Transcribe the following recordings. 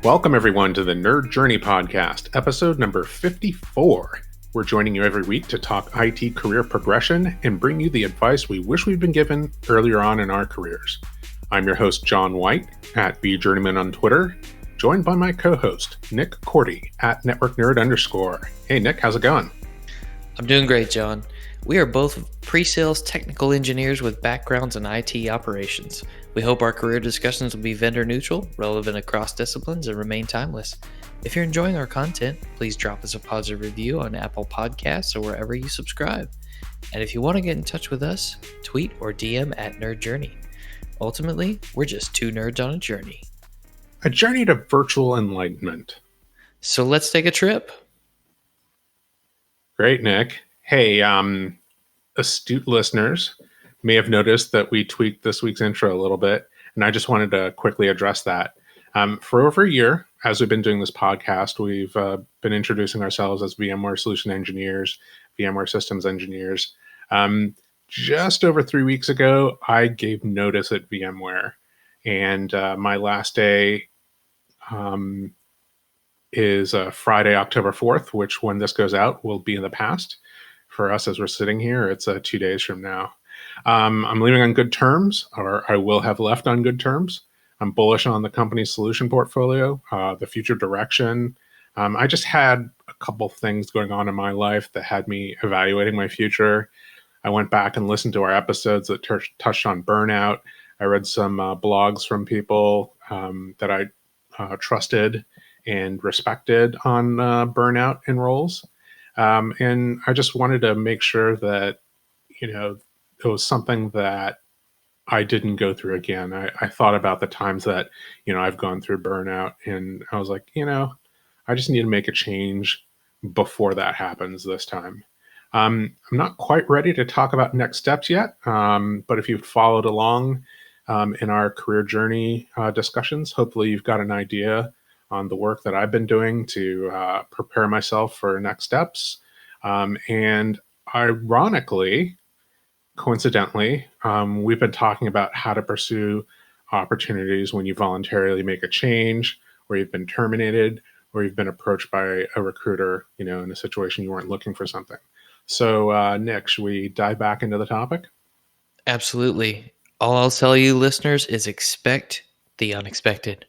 Welcome, everyone, to the Nerd Journey Podcast, episode number 54. We're joining you every week to talk IT career progression and bring you the advice we wish we'd been given earlier on in our careers. I'm your host, John White, at VJourneyman on Twitter, joined by my co-host, Nick Cordy, at NetworkNerd_. Hey, Nick, how's it going? I'm doing great, John. We are both pre-sales technical engineers with backgrounds in IT operations. We hope our career discussions will be vendor neutral, relevant across disciplines, and remain timeless. If you're enjoying our content, please drop us a positive review on Apple Podcasts or wherever you subscribe. And if you want to get in touch with us, tweet or DM at Nerd Journey. Ultimately, we're just two nerds on a journey. A journey to virtual enlightenment. So let's take a trip. Great, Nick. Hey, astute listeners may have noticed that we tweaked this week's intro a little bit, and I just wanted to quickly address that. For over a year, as we've been doing this podcast, we've been introducing ourselves as VMware Solution Engineers, VMware Systems Engineers. Just over 3 weeks ago, I gave notice at VMware, and my last day is Friday, October 4th, which when this goes out will be in the past. For us as we're sitting here, it's 2 days from now. I'm leaving on good terms, or I will have left on good terms. I'm bullish on the company's solution portfolio, the future direction. I just had a couple things going on in my life that had me evaluating my future. I went back and listened to our episodes that touched on burnout. I read some blogs from people that I trusted and respected on burnout and roles. And I just wanted to make sure that, it was something that I didn't go through again. I thought about the times that, I've gone through burnout, and I was like, I just need to make a change before that happens this time. I'm not quite ready to talk about next steps yet, but if you've followed along in our career journey discussions, hopefully you've got an idea on the work that I've been doing to prepare myself for next steps. And ironically, coincidentally, we've been talking about how to pursue opportunities when you voluntarily make a change, or you've been terminated, or you've been approached by a recruiter, in a situation you weren't looking for something. So, Nick, should we dive back into the topic? Absolutely. All I'll tell you, listeners, is expect the unexpected.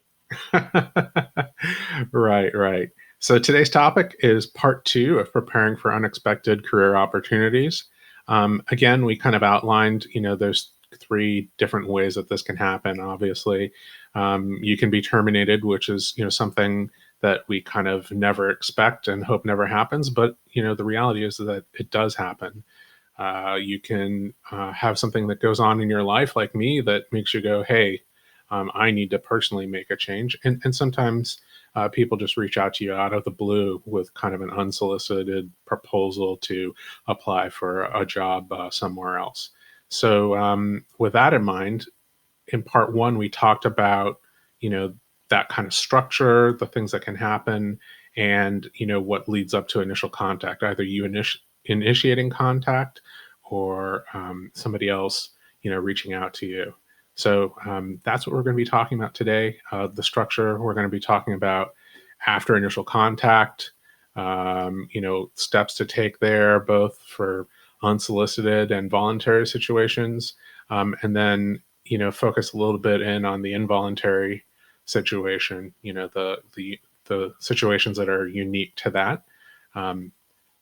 Right. So today's topic is part 2 of preparing for unexpected career opportunities. Again, we kind of outlined, there's 3 different ways that this can happen. Obviously, you can be terminated, which is, something that we kind of never expect and hope never happens. But, the reality is that it does happen. You can have something that goes on in your life, like me, that makes you go, hey, I need to personally make a change. And sometimes people just reach out to you out of the blue with kind of an unsolicited proposal to apply for a job somewhere else. So with that in mind, in part 1, we talked about, that kind of structure, the things that can happen, and, what leads up to initial contact, either you initiating contact or somebody else, reaching out to you. So that's what we're going to be talking about today. The structure, we're going to be talking about after initial contact, steps to take there, both for unsolicited and voluntary situations, and then, focus a little bit in on the involuntary situation, the situations that are unique to that.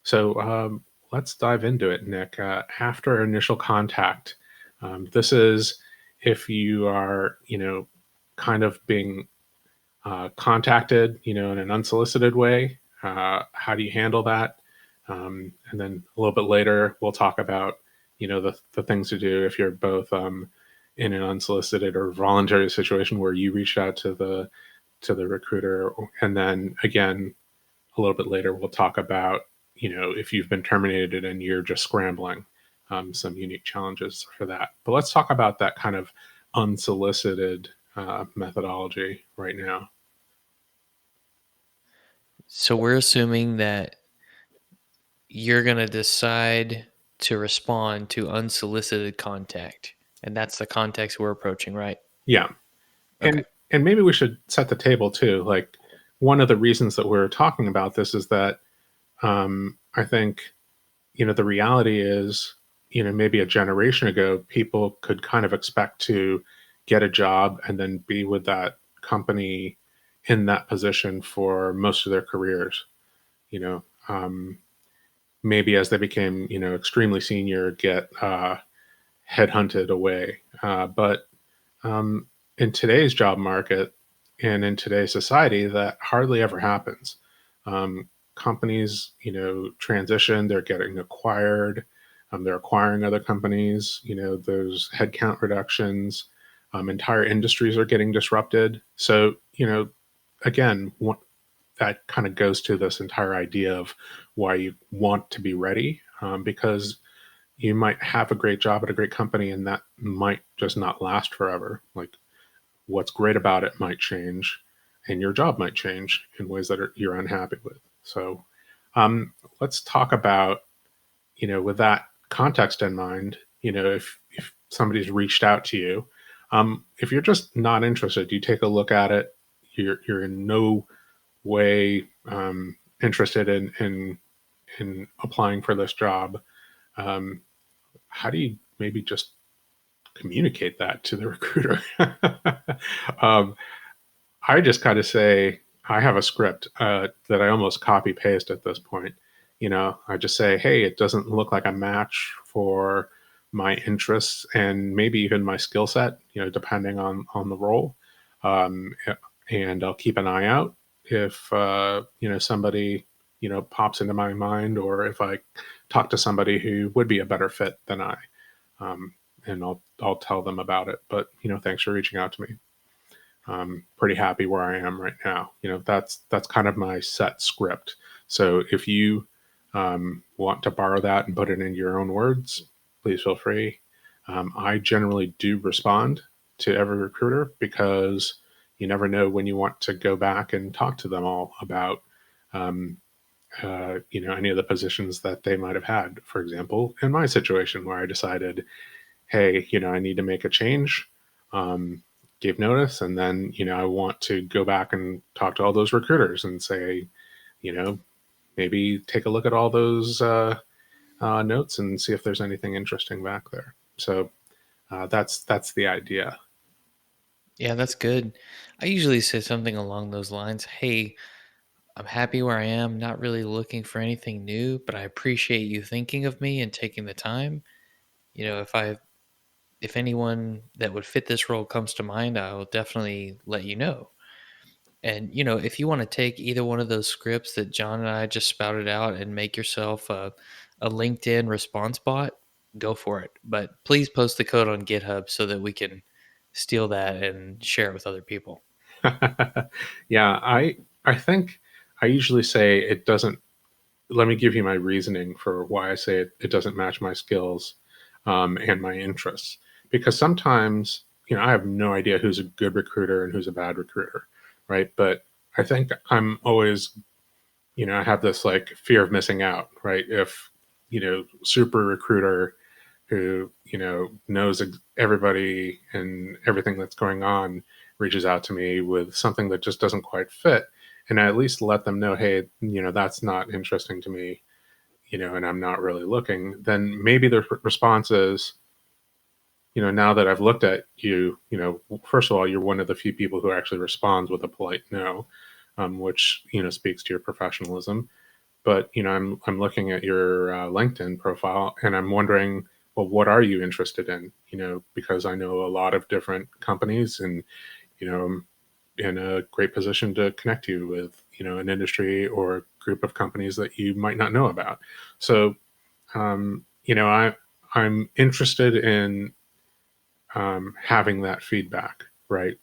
So let's dive into it, Nick. After initial contact, this is if you are, kind of being contacted, in an unsolicited way. How do you handle that? And then a little bit later, we'll talk about, the things to do if you're both in an unsolicited or voluntary situation where you reached out to the recruiter. And then again, a little bit later, we'll talk about, if you've been terminated and you're just scrambling. Some unique challenges for that. But let's talk about that kind of unsolicited methodology right now. So we're assuming that you're going to decide to respond to unsolicited contact. And that's the context we're approaching, right? Yeah. Okay. And maybe we should set the table too. Like, one of the reasons that we're talking about this is that I think, the reality is, maybe a generation ago, people could kind of expect to get a job and then be with that company in that position for most of their careers. You know, um, maybe as they became, extremely senior, get headhunted away. But um, in today's job market and in today's society, that hardly ever happens. Companies, transition, they're getting acquired, they're acquiring other companies, those headcount reductions, entire industries are getting disrupted. So, again, that kind of goes to this entire idea of why you want to be ready, because you might have a great job at a great company and that might just not last forever. Like, what's great about it might change and your job might change in ways that you're unhappy with. So let's talk about, with that context in mind, if somebody's reached out to you, if you're just not interested, you take a look at it, you're in no way interested in applying for this job. um, how do you maybe just communicate that to the recruiter? um, I just kind of say, I have a script that I almost copy paste at this point. I just say, hey, it doesn't look like a match for my interests and maybe even my skill set, depending on the role. Um, and I'll keep an eye out if, somebody, pops into my mind, or if I talk to somebody who would be a better fit than I. Um, and I'll tell them about it. But, thanks for reaching out to me. I'm pretty happy where I am right now. That's kind of my set script. So if you want to borrow that and put it in your own words, please feel free. I generally do respond to every recruiter because you never know when you want to go back and talk to them all about um, any of the positions that they might have had. For example, in my situation where I decided, hey, I need to make a change. Gave notice, and then I want to go back and talk to all those recruiters and say, you know, maybe take a look at all those notes and see if there's anything interesting back there. So that's the idea. Yeah, that's good. I usually say something along those lines. Hey, I'm happy where I am, not really looking for anything new, but I appreciate you thinking of me and taking the time. If anyone that would fit this role comes to mind, I'll definitely let you know. And if you want to take either one of those scripts that John and I just spouted out and make yourself a LinkedIn response bot, go for it. But please post the code on GitHub so that we can steal that and share it with other people. Yeah, I think I usually say it doesn't. Let me give you my reasoning for why I say it doesn't match my skills and my interests. Because sometimes, I have no idea who's a good recruiter and who's a bad recruiter, right? But I think I'm always, I have this like fear of missing out, right? If, super recruiter who, knows everybody and everything that's going on reaches out to me with something that just doesn't quite fit. And I at least let them know, hey, that's not interesting to me, and I'm not really looking. Then maybe the response is, now that I've looked at you, first of all, you're one of the few people who actually responds with a polite no, which, speaks to your professionalism. But, I'm looking at your LinkedIn profile and I'm wondering, well, what are you interested in? Because I know a lot of different companies and, I'm in a great position to connect you with, an industry or group of companies that you might not know about. So, I'm interested in having that feedback, right?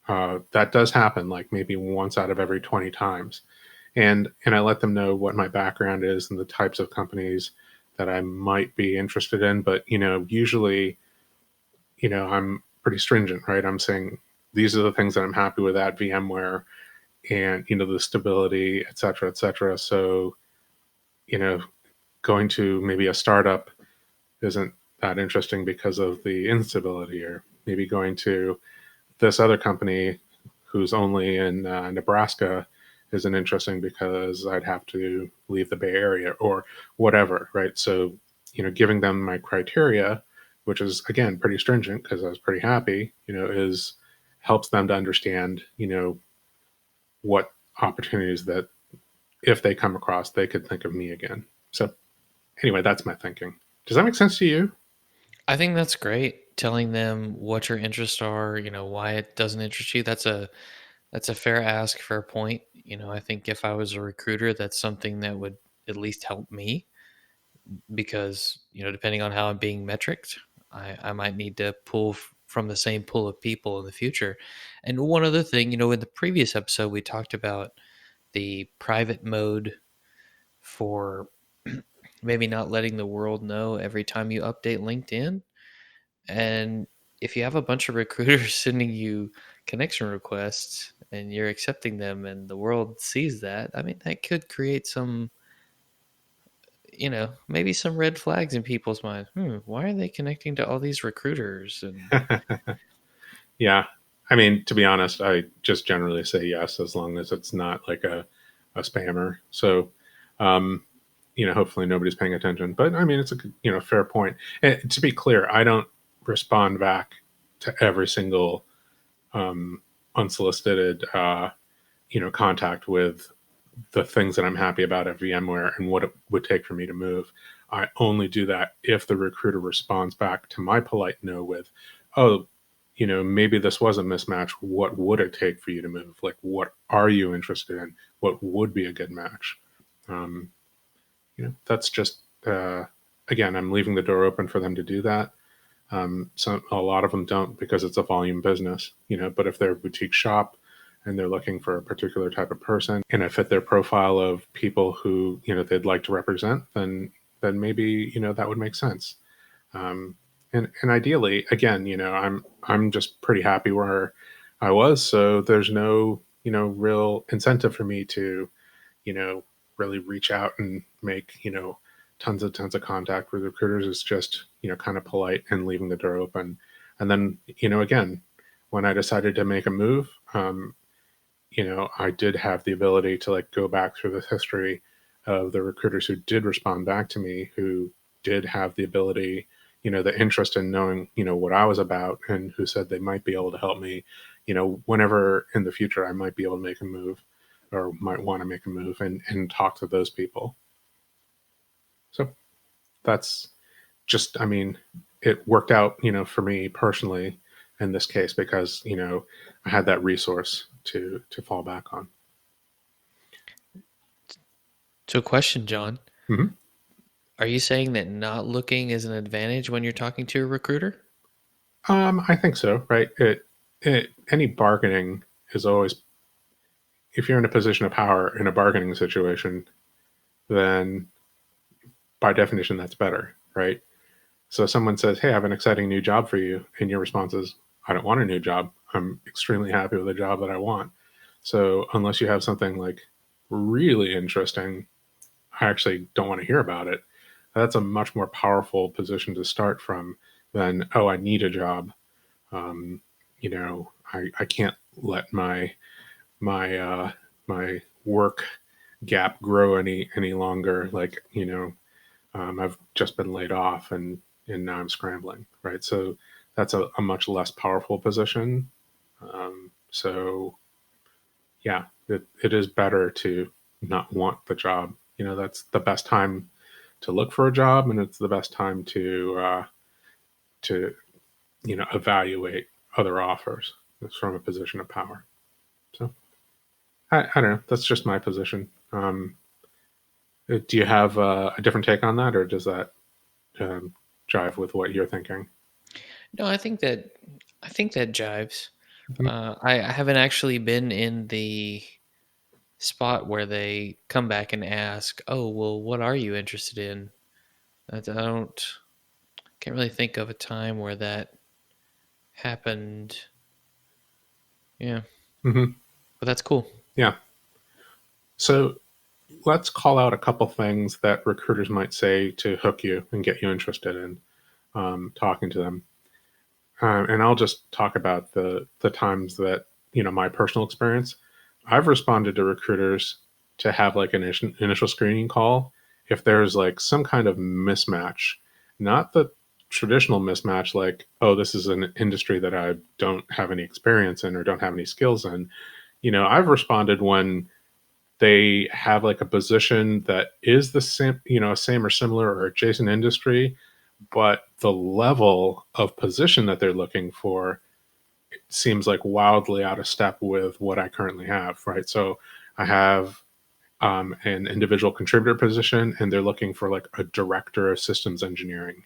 That does happen like maybe once out of every 20 times. And I let them know what my background is and the types of companies that I might be interested in. But, usually, I'm pretty stringent, right? I'm saying these are the things that I'm happy with at VMware and, the stability, et cetera, et cetera. So, you know, going to maybe a startup isn't that interesting because of the instability, or maybe going to this other company who's only in Nebraska isn't interesting because I'd have to leave the Bay Area or whatever, right? So, giving them my criteria, which is again pretty stringent because I was pretty happy, is helps them to understand, what opportunities that if they come across, they could think of me again. So anyway, that's my thinking. Does that make sense to you? I think that's great. Telling them what your interests are, why it doesn't interest you. That's a fair ask, fair point. I think if I was a recruiter, that's something that would at least help me because, depending on how I'm being metriced, I might need to pull from the same pool of people in the future. And one other thing, in the previous episode, we talked about the private mode for maybe not letting the world know every time you update LinkedIn. And if you have a bunch of recruiters sending you connection requests and you're accepting them and the world sees that, I mean, that could create some, maybe some red flags in people's minds. Why are they connecting to all these recruiters? And Yeah. I mean, to be honest, I just generally say yes as long as it's not like a spammer. So, um, hopefully nobody's paying attention. But I mean, it's a fair point. And to be clear, I don't respond back to every single um, unsolicited contact with the things that I'm happy about at VMware and what it would take for me to move. I only do that if the recruiter responds back to my polite no with, oh, maybe this was a mismatch. What would it take for you to move? Like, what are you interested in? What would be a good match? Um, that's just, again, I'm leaving the door open for them to do that. So a lot of them don't because it's a volume business, but if they're a boutique shop and they're looking for a particular type of person and I fit their profile of people who, they'd like to represent, then maybe, that would make sense. Um, and ideally, again, I'm just pretty happy where I was. So there's no, real incentive for me to, you know, really reach out and make, tons of contact with recruiters. Is just, kind of polite and leaving the door open. And then, again, when I decided to make a move, I did have the ability to like go back through the history of the recruiters who did respond back to me, who did have the ability, the interest in knowing, what I was about and who said they might be able to help me, whenever in the future I might be able to make a move or might want to make a move and talk to those people. So that's just, I mean, it worked out, for me personally in this case because, I had that resource to fall back on. so, question, John, Mm-hmm. are you saying that not looking is an advantage when you're talking to a recruiter? I think so, right? Any bargaining is always, if you're in a position of power in a bargaining situation, then by definition that's better, right? So someone says, "Hey, I have an exciting new job for you," and your response is, "I don't want a new job. I'm extremely happy with the job that I want." So unless you have something like really interesting, I actually don't want to hear about it. That's a much more powerful position to start from than, "Oh, I need a job. Um, I can't let my work gap grow any longer. Like, I've just been laid off and now I'm scrambling, right? So that's a much less powerful position. So yeah, it is better to not want the job. That's the best time to look for a job, and it's the best time to evaluate other offers. It's from a position of power. So I don't know. That's just my position. Do you have a different take on that, or does that um, jive with what you're thinking? No, I think that jives. Mhm. I haven't actually been in the spot where they come back and ask, "Oh, well, what are you interested in?" I can't really think of a time where that happened. Yeah, Mhm. but that's cool. Yeah. So let's call out a couple things that recruiters might say to hook you and get you interested in talking to them. And I'll just talk about the times that my personal experience. I've responded to recruiters to have like an initial screening call if there's like some kind of mismatch, not the traditional mismatch like, oh, this is an industry that I don't have any experience in or don't have any skills in. I've responded when they have like a position that is the same, same or similar or adjacent industry, but the level of position that they're looking for seems like wildly out of step with what I currently have, right? So I have an individual contributor position, and they're looking for like a director of systems engineering,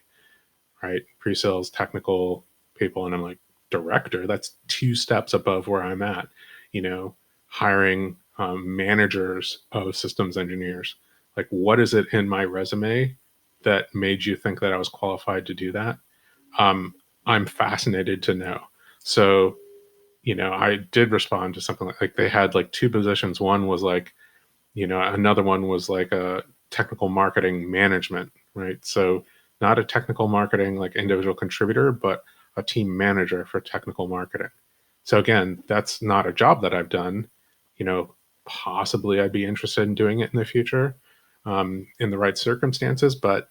right? Pre-sales, technical people, and I'm like, director? That's two steps above where I'm at. You know, hiring managers of systems engineers. Like, what is it in my resume that made you think that I was qualified to do that? Um, I'm fascinated to know. So I did respond to something like they had like two positions. One was like, another one was like a technical marketing management, right? So not a technical marketing like individual contributor, but a team manager for technical marketing. So again, that's not a job that I've done. Possibly I'd be interested in doing it in the future, in the right circumstances. But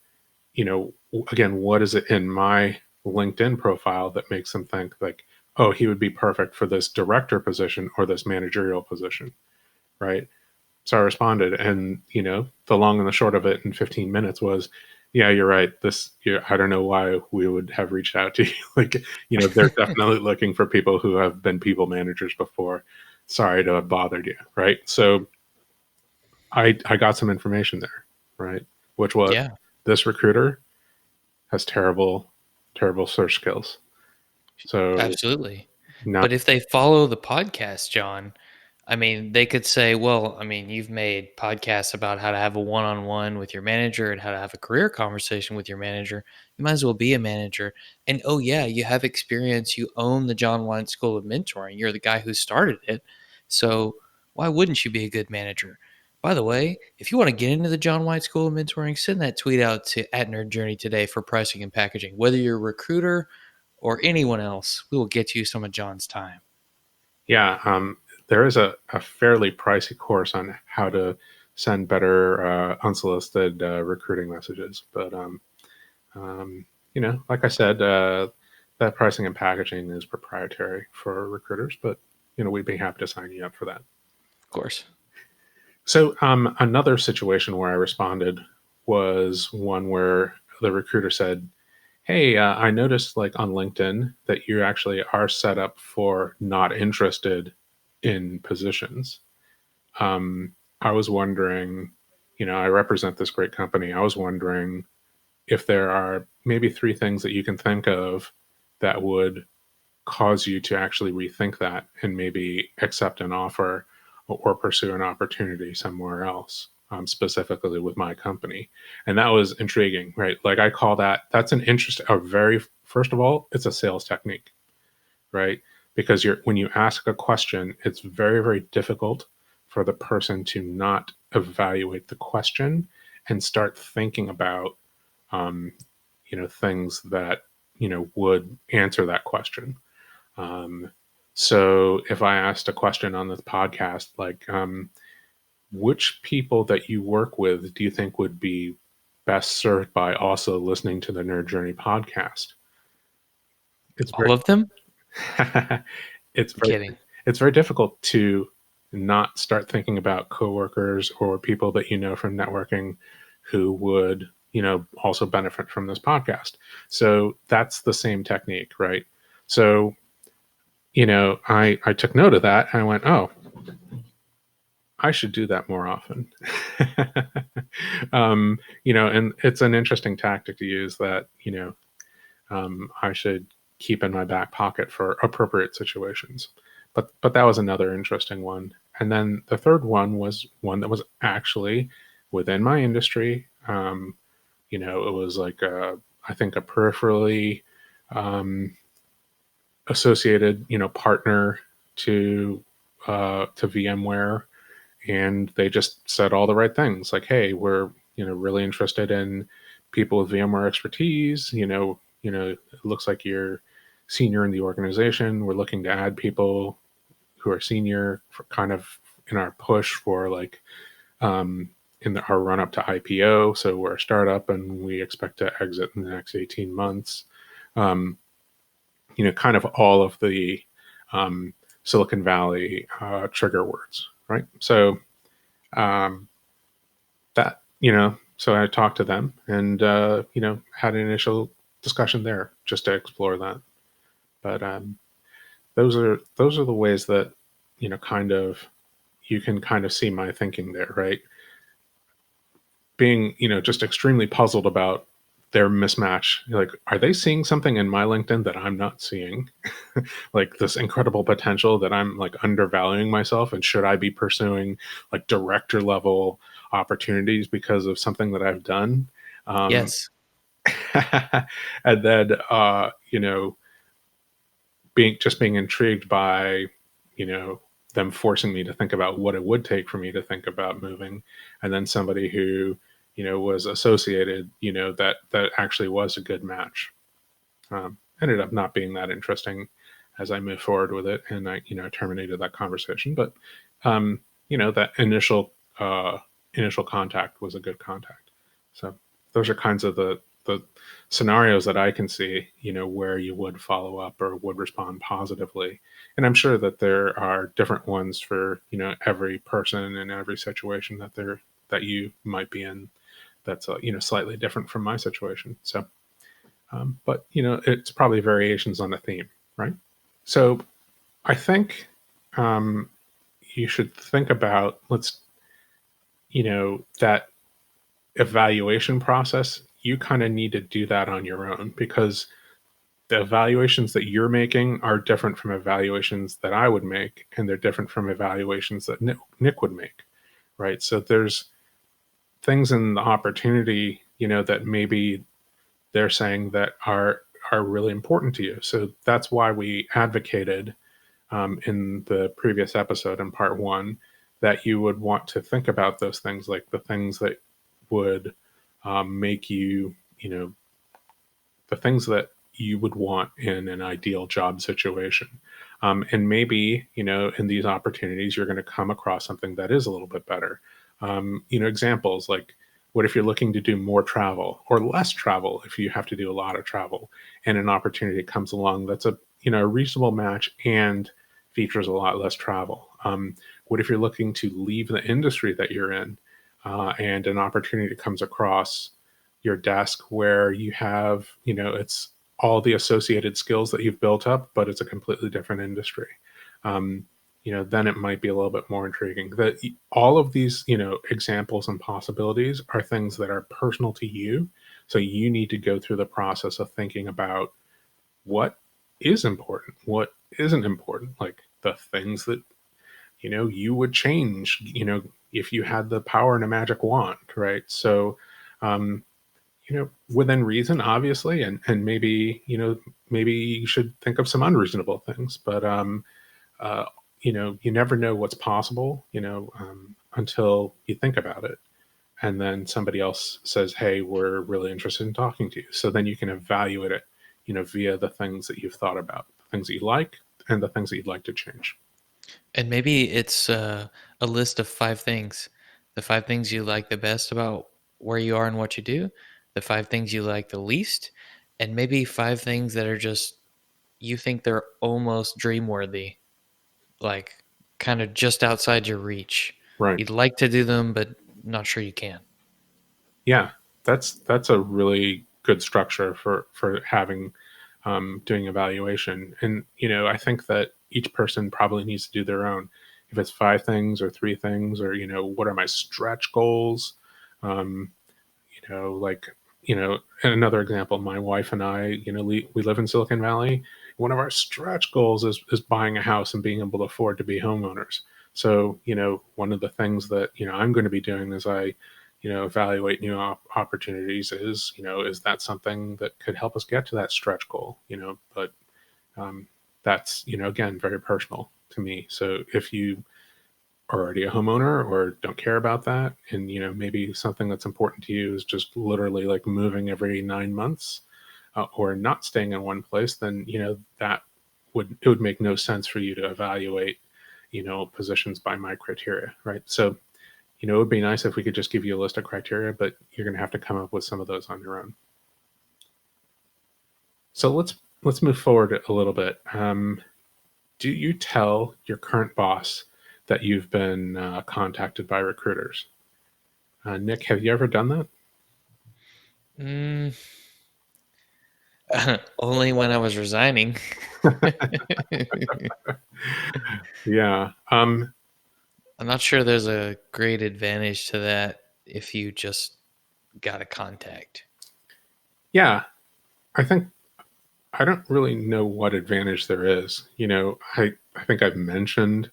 again, what is it in my LinkedIn profile that makes them think like, oh, he would be perfect for this director position or this managerial position, right? So I responded, and the long and the short of it in 15 minutes was, yeah, you're right. I don't know why we would have reached out to you. Like, they're definitely looking for people who have been people managers before. Sorry to have bothered you, right? So I got some information there, right? Which was Yeah, this recruiter has terrible, terrible search skills. So absolutely. not But if they follow the podcast, John, I mean, they could say, well, I mean, you've made podcasts about how to have a one on one with your manager and how to have a career conversation with your manager. You might as well be a manager. And oh, yeah, you have experience. You own the John Wine School of Mentoring. You're the guy who started it. So why wouldn't you be a good manager? By the way, if you want to get into the John White School of Mentoring, send that tweet out to @Nerd Journey today for pricing and packaging. Whether you're a recruiter or anyone else, we will get you some of John's time. Yeah, there is a fairly pricey course on how to send better unsolicited recruiting messages. But like I said, that pricing and packaging is proprietary for recruiters. But we'd be happy to sign you up for that. Of course. So another situation where I responded was one where the recruiter said, hey, I noticed like on LinkedIn that you actually are set up for not interested in positions. I was wondering, I represent this great company. I was wondering if there are maybe three things that you can think of that would cause you to actually rethink that and maybe accept an offer or pursue an opportunity somewhere else, specifically with my company. And that was intriguing, right? Like I call that's an interest, a very, first of all, it's a sales technique, right? Because when you ask a question, it's very, very difficult for the person to not evaluate the question and start thinking about, um, things that, would answer that question. um, so if I asked a question on this podcast, like, which people that you work with do you think would be best served by also listening to the Nerd Journey podcast? It's All of them? it's I'm very kidding. it's very difficult to not start thinking about coworkers or people that you know from networking who would also benefit from this podcast. So that's the same technique, right? So I took note of that and I went, oh, I should do that more often. And it's an interesting tactic to use that, I should keep in my back pocket for appropriate situations. But that was another interesting one. And then the third one was one that was actually within my industry. It was like I think a peripherally um, associated, partner to VMware, and they just said all the right things. Like, hey, we're really interested in people with VMware expertise. It looks like you're senior in the organization. We're looking to add people who are senior for kind of in our push for like our run up to IPO. So we're a startup and we expect to exit in the next 18 months. Um, kind of all of the um, Silicon Valley trigger words, right? So um, so I talked to them and had an initial discussion there just to explore that. But those are the ways that kind of you can kind of see my thinking there, right? Being just extremely puzzled about their mismatch. Like, are they seeing something in my LinkedIn that I'm not seeing? Like this incredible potential that I'm like undervaluing myself, and should I be pursuing like director level opportunities because of something that I've done? um, Yes. and then being intrigued by them forcing me to think about what it would take for me to think about moving, and then somebody who was associated, that actually was a good match. Ended up not being that interesting as I moved forward with it, and I terminated that conversation. But that initial contact was a good contact. So those are kinds of the scenarios that I can see, where you would follow up or would respond positively. And I'm sure that there are different ones for every person and every situation that you might be in. That's slightly different from my situation. So but it's probably variations on a theme, right? So I think you should think about that evaluation process. You kind of need to do that on your own, because the evaluations that you're making are different from evaluations that I would make, and they're different from evaluations that Nick would make, right? So there's things in the opportunity, that maybe they're saying that are really important to you. So that's why we advocated in the previous episode in part one that you would want to think about those things, like the things that would make you, the things that you would want in an ideal job situation. And maybe, in these opportunities, you're going to come across something that is a little bit better. Examples like, what if you're looking to do more travel or less travel if you have to do a lot of travel, and an opportunity comes along that's a reasonable match and features a lot less travel? What if you're looking to leave the industry that you're in, and an opportunity comes across your desk where you have, it's all the associated skills that you've built up, but it's a completely different industry. Um, then it might be a little bit more intriguing. That all of these, examples and possibilities are things that are personal to you. So you need to go through the process of thinking about what is important, what isn't important, like the things that you would change, if you had the power and a magic wand, right? So um, within reason, obviously, and maybe maybe you should think of some unreasonable things, but uh, you never know what's possible, until you think about it, and then somebody else says, "Hey, we're really interested in talking to you." So then you can evaluate it, via the things that you've thought about, the things that you like, and the things that you'd like to change. And maybe it's a list of 5 things. The 5 things you like the best about where you are and what you do, the 5 things you like the least, and maybe 5 things that are just, you think they're almost dream worthy, like kind of just outside your reach. Right. You'd like to do them, but not sure you can. Yeah, that's a really good structure for having doing evaluation. And I think that each person probably needs to do their own. If it's 5 things or 3 things, or what are my stretch goals? Um, like and another example, my wife and I, we live in Silicon Valley. One of our stretch goals is buying a house and being able to afford to be homeowners. So one of the things that I'm going to be doing as I evaluate new opportunities is that something that could help us get to that stretch goal? But that's again very personal to me. So if you are already a homeowner or don't care about that, and maybe something that's important to you is just literally like moving every 9 months, or not staying in one place, then that would make no sense for you to evaluate positions by my criteria, right? So, it would be nice if we could just give you a list of criteria, but you're going to have to come up with some of those on your own. So let's move forward a little bit. Do you tell your current boss that you've been contacted by recruiters? Nick, have you ever done that? Mm, only when I was resigning. Yeah. I'm not sure there's a great advantage to that if you just got a contact. Yeah. I think I don't really know what advantage there is. I think I've mentioned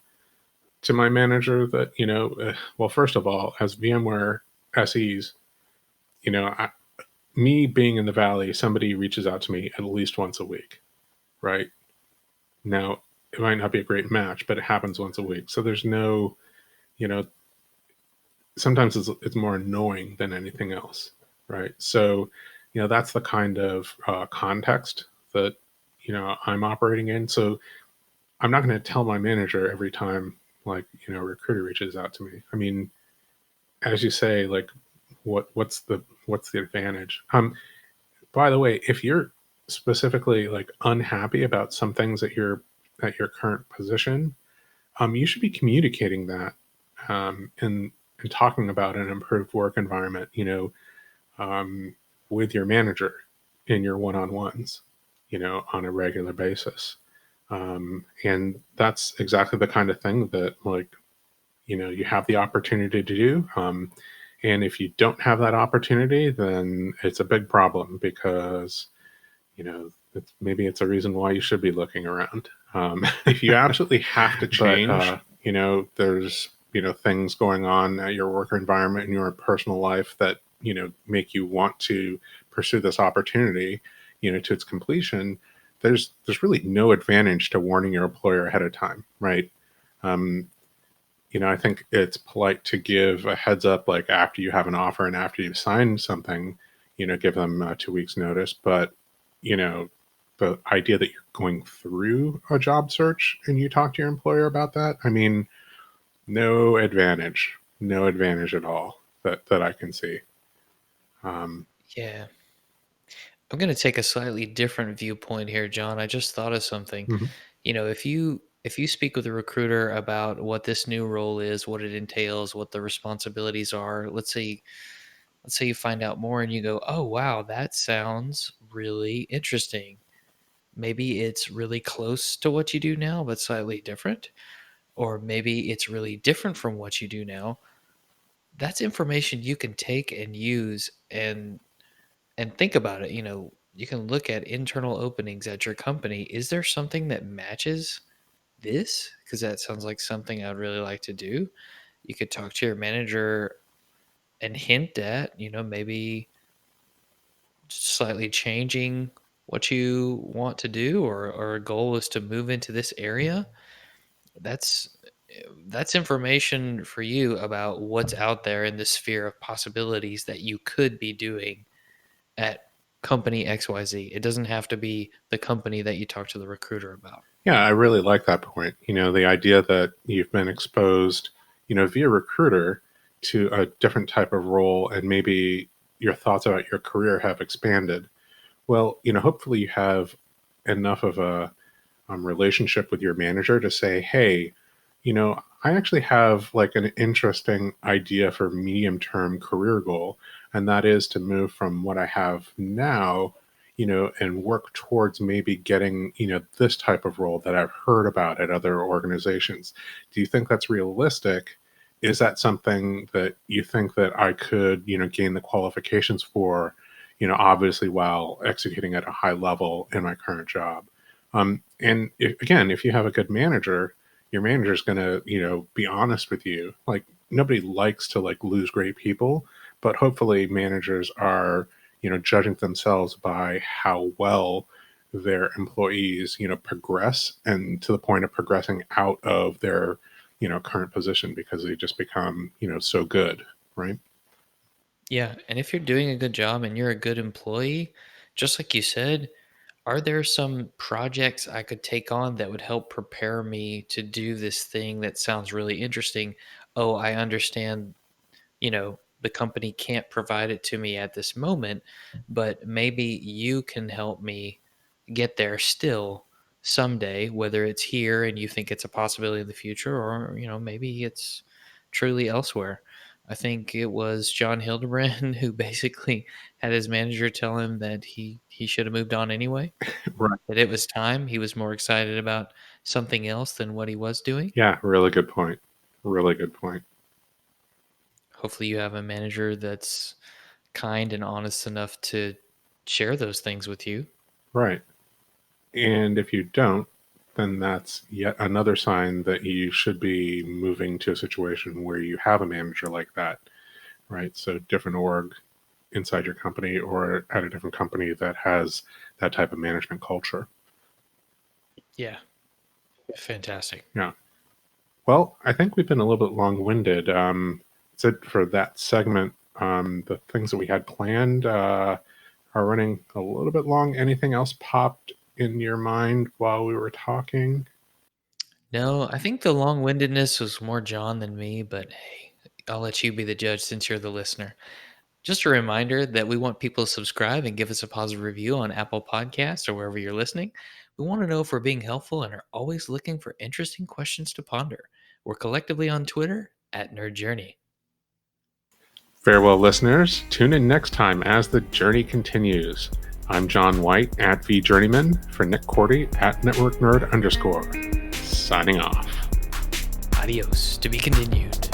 to my manager that, well, first of all, as VMware SEs, you know, I, me being in the Valley, somebody reaches out to me at least once a week, right? Now, it might not be a great match, but it happens once a week. So there's no, you know, sometimes it's more annoying than anything else, right? So, that's the kind of context that, I'm operating in. So I'm not going to tell my manager every time, like, a recruiter reaches out to me. I mean, as you say, like, what's the advantage? By the way, if you're specifically like unhappy about some things at your current position, you should be communicating that, and talking about an improved work environment, um, with your manager in your one-on-ones, on a regular basis. And that's exactly the kind of thing that, like, you have the opportunity to do. And if you don't have that opportunity, then it's a big problem because, maybe it's a reason why you should be looking around. If you absolutely have to But change, there's, things going on at your work environment and your personal life that, make you want to pursue this opportunity, to its completion. There's really no advantage to warning your employer ahead of time, right? Um, I think it's polite to give a heads up, like after you have an offer and after you've signed something, give them 2 weeks notice. But, you know, the idea that you're going through a job search and you talk to your employer about that, I mean, no advantage at all that I can see. Um, yeah, I'm going to take a slightly different viewpoint here, John. I just thought of something. mhm. If you speak with a recruiter about what this new role is, what it entails, what the responsibilities are, let's say you find out more and you go, "Oh, wow, that sounds really interesting." Maybe it's really close to what you do now, but slightly different, or maybe it's really different from what you do now. That's information you can take and use and think about it. You can look at internal openings at your company. Is there something that matches this? Because that sounds like something I'd really like to do. You could talk to your manager and hint at, maybe slightly changing what you want to do, or a goal is to move into this area. That's that's information for you about what's out there in the sphere of possibilities that you could be doing at company XYZ. It doesn't have to be the company that you talk to the recruiter about. Yeah, I really like that point. The idea that you've been exposed, via recruiter to a different type of role, and maybe your thoughts about your career have expanded. Well, hopefully you have enough of a relationship with your manager to say, hey, I actually have like an interesting idea for medium term career goal, and that is to move from what I have now, and work towards maybe getting, this type of role that I've heard about at other organizations. Do you think that's realistic? Is that something that you think that I could, gain the qualifications for, obviously while executing at a high level in my current job? And again, if you have a good manager, your manager's going to, be honest with you. Like, nobody likes to like lose great people, but hopefully managers are, judging themselves by how well their employees, progress, and to the point of progressing out of their, current position because they just become, so good, right? Yeah, and if you're doing a good job and you're a good employee, just like you said, Are there some projects I could take on that would help prepare me to do this thing that sounds really interesting? Oh, I understand, the company can't provide it to me at this moment, but maybe you can help me get there still someday, whether it's here and you think it's a possibility in the future, or, maybe it's truly elsewhere. I think it was John Hildebrand who basically had his manager tell him that he should have moved on anyway, Right. that it was time. He was more excited about something else than what he was doing. Yeah, really good point. Really good point. Hopefully, you have a manager that's kind and honest enough to share those things with you. Right. And if you don't, then that's yet another sign that you should be moving to a situation where you have a manager like that, right? So different org inside your company or at a different company that has that type of management culture. Yeah, fantastic. Yeah. Well, I think we've been a little bit long-winded. That's it for that segment. The things that we had planned are running a little bit long. Anything else popped in your mind while we were talking? No, I think the long windedness was more John than me, but hey, I'll let you be the judge since you're the listener. Just a reminder that we want people to subscribe and give us a positive review on Apple Podcasts or wherever you're listening. We want to know if we're being helpful and are always looking for interesting questions to ponder. We're collectively on Twitter at Nerd Journey. Farewell, listeners. Tune in next time as the journey continues. I'm John White at VJourneyman for Nick Cordy at Network Nerd _ signing off. Adios, to be continued.